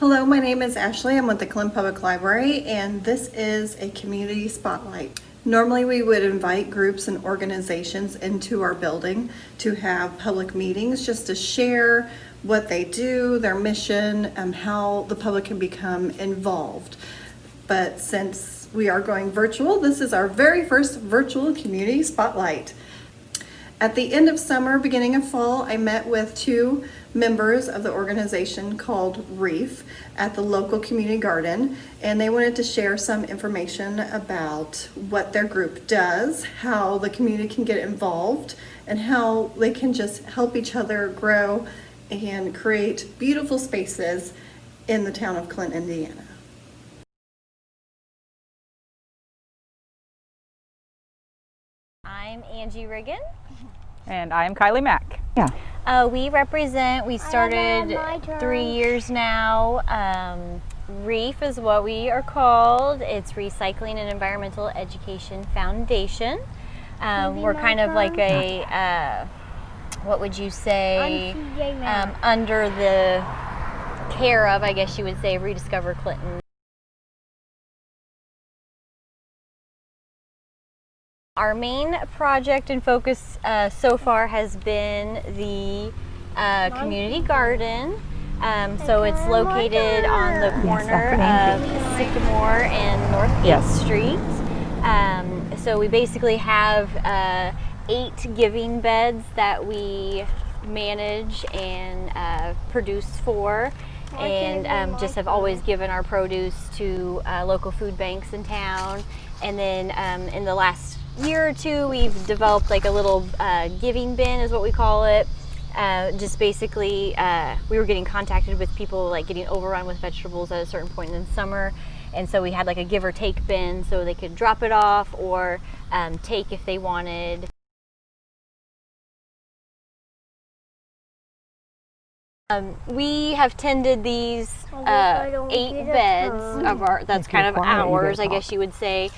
Hello, my name is Ashley. I'm with the Clinton Public Library, and this is a community spotlight. Normally we would invite groups and organizations into our building to have public meetings just to share what they do, their mission, and how the public can become involved. But since we are going virtual, this is our very first virtual community spotlight. At the end of summer, beginning of fall, I met with two members of the organization called R.E.E.F at the local community garden, and they wanted to share some information about what their group does, how the community can get involved, and how they can just help each other grow and create beautiful spaces in the town of Clinton, Indiana. I'm Angie Riggin. And I'm Kylie Mack. Yeah. We started 3 years now. R.E.E.F is what we are called. It's Recycling and Environmental Education Foundation. We're kind of like a, what would you say, under the care of, I guess you would say, Rediscover Clinton. Our main project and focus so far has been the community garden. So it's located on the corner of Sycamore and North 8th Street. So we basically have 8 giving beds that we manage and produce for, and just have always given our produce to local food banks in town. And then in the last year or two, we've developed like a little giving bin is what we call it. Just basically, we were getting contacted with people like getting overrun with vegetables at a certain point in the summer, and so we had like a give or take bin so they could drop it off or take if they wanted. We have tended these 8 beds of our, that's kind of ours, I guess you would say.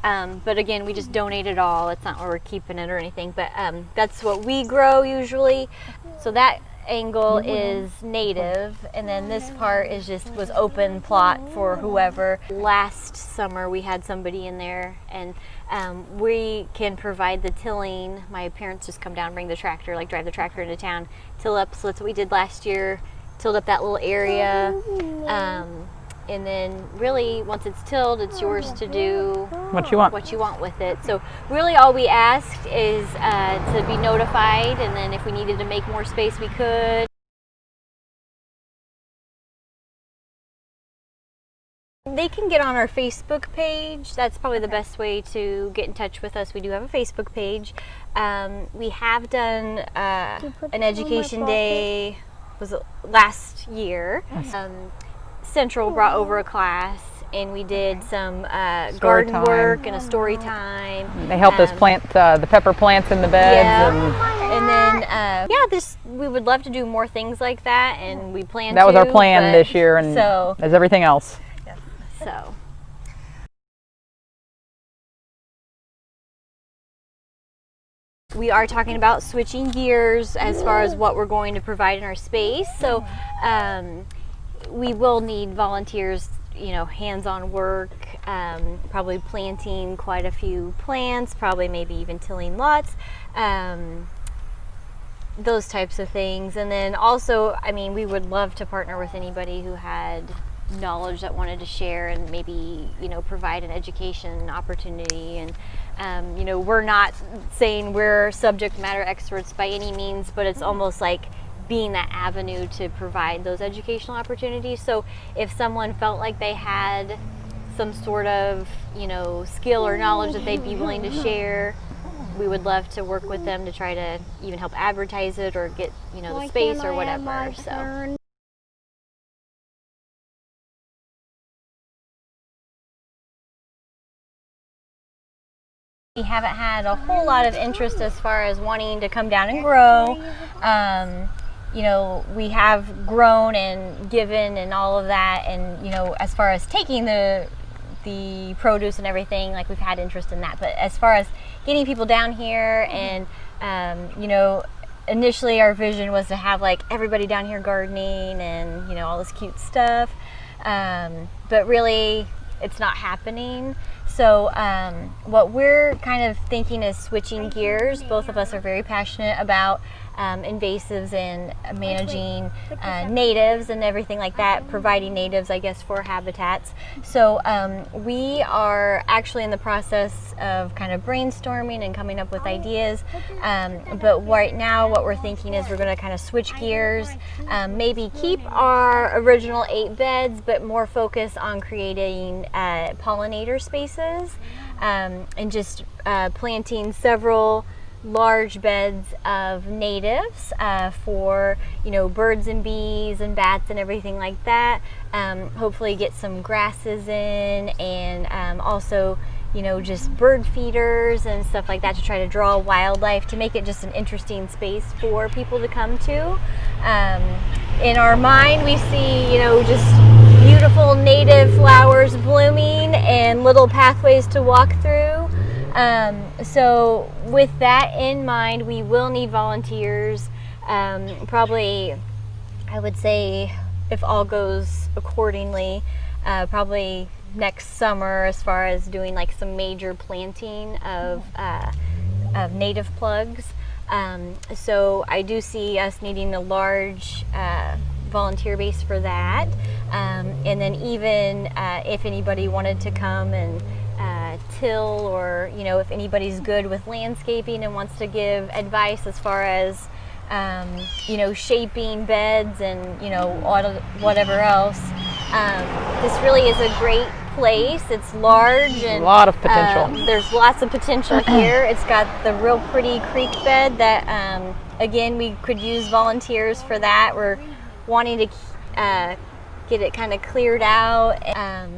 But again, we just donate it all. It's not where we're keeping it or anything, but that's what we grow usually. So that angle is native, and then this part is was open plot for whoever. Last summer we had somebody in there, and we can provide the tilling. My parents just come down, bring the tractor, like drive the tractor into town, till up. So that's what we did last year, tilled up that little area. And then really, once it's tilled, it's yours to do what you want with it. So really all we asked is to be notified, and then if we needed to make more space, we could. They can get on our Facebook page. That's probably the best way to get in touch with us. We do have a Facebook page. We have done an education day, was it last year? Central brought over a class, and we did some garden work and a story time. They helped us plant the pepper plants in the beds. Yeah. And then, we would love to do more things like that, and we plan to. That was our plan this year, and so, as everything else. Yeah. So. We are talking about switching gears as far as what we're going to provide in our space. So. We will need volunteers, hands-on work, probably planting quite a few plants, probably maybe even tilling lots, those types of things. And then also, we would love to partner with anybody who had knowledge that wanted to share and maybe, provide an education opportunity. And, we're not saying we're subject matter experts by any means, but it's almost like being that avenue to provide those educational opportunities. So if someone felt like they had some sort of, skill or knowledge that they'd be willing to share, we would love to work with them to try to even help advertise it or get, the space or whatever. So. We haven't had a whole lot of interest as far as wanting to come down and grow. We have grown and given and all of that, and as far as taking the produce and everything, like we've had interest in that. But as far as getting people down here and initially our vision was to have like everybody down here gardening and, you know, all this cute stuff. But really it's not happening. So what we're kind of thinking is switching gears. Both of us are very passionate about invasives and managing natives and everything like that, providing natives, I guess, for habitats. So we are actually in the process of kind of brainstorming and coming up with ideas. But right now what we're thinking is we're going to kind of switch gears, maybe keep our original 8 beds, but more focus on creating pollinator spaces, and just planting several large beds of natives for, you know, birds and bees and bats and everything like that. Hopefully get some grasses in, and also, you know, just bird feeders and stuff like that to try to draw wildlife, to make it just an interesting space for people to come to. In our mind we see, you know, just beautiful native flowers blooming and little pathways to walk through. So with that in mind, we will need volunteers. Probably, I would say, if all goes accordingly, probably next summer, as far as doing like some major planting of native plugs. So I do see us needing a large volunteer base for that. And then even if anybody wanted to come and till, or, you know, if anybody's good with landscaping and wants to give advice as far as you know, shaping beds and, you know, whatever else. This really is a great place. It's large and a lot of potential. There's lots of potential here. It's got the real pretty creek bed that again, we could use volunteers for that. We're wanting to get it kind of cleared out.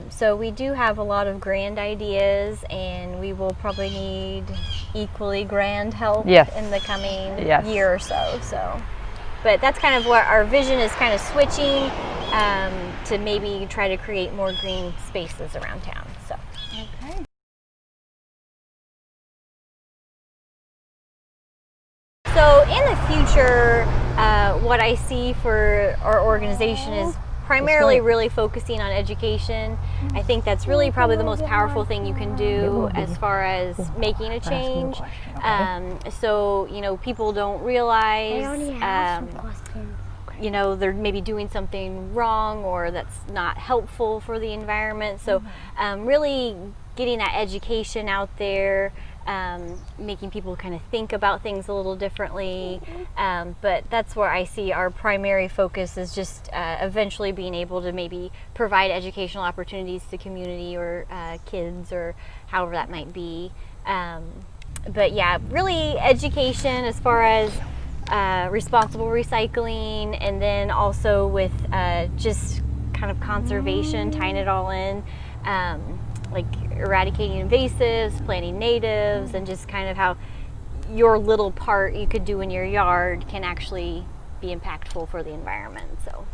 So we do have a lot of grand ideas, and we will probably need equally grand help in the coming year or so. But that's kind of what our vision is, kind of switching to maybe try to create more green spaces around town. So. Okay. So in the future, what I see for our organization is primarily really focusing on education. I think that's really probably the most powerful thing you can do as far as making a change. So, you know, people don't realize, you know, they're maybe doing something wrong or that's not helpful for the environment. So really getting that education out there, making people kind of think about things a little differently. But that's where I see our primary focus is just eventually being able to maybe provide educational opportunities to community or kids or however that might be. But yeah, really education as far as responsible recycling, and then also with just kind of conservation, tying it all in. Like eradicating invasives, planting natives, and just kind of how your little part you could do in your yard can actually be impactful for the environment. So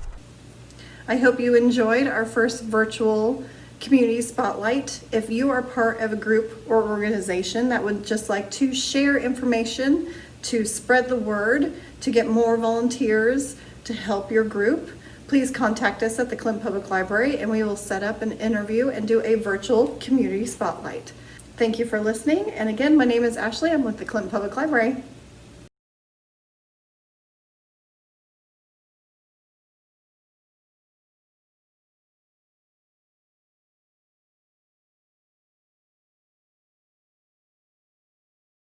I hope you enjoyed our first virtual community spotlight. If you are part of a group or organization that would just like to share information, to spread the word, to get more volunteers to help your group, please contact us at the Clinton Public Library, and we will set up an interview and do a virtual community spotlight. Thank you for listening. And again, my name is Ashley. I'm with the Clinton Public Library.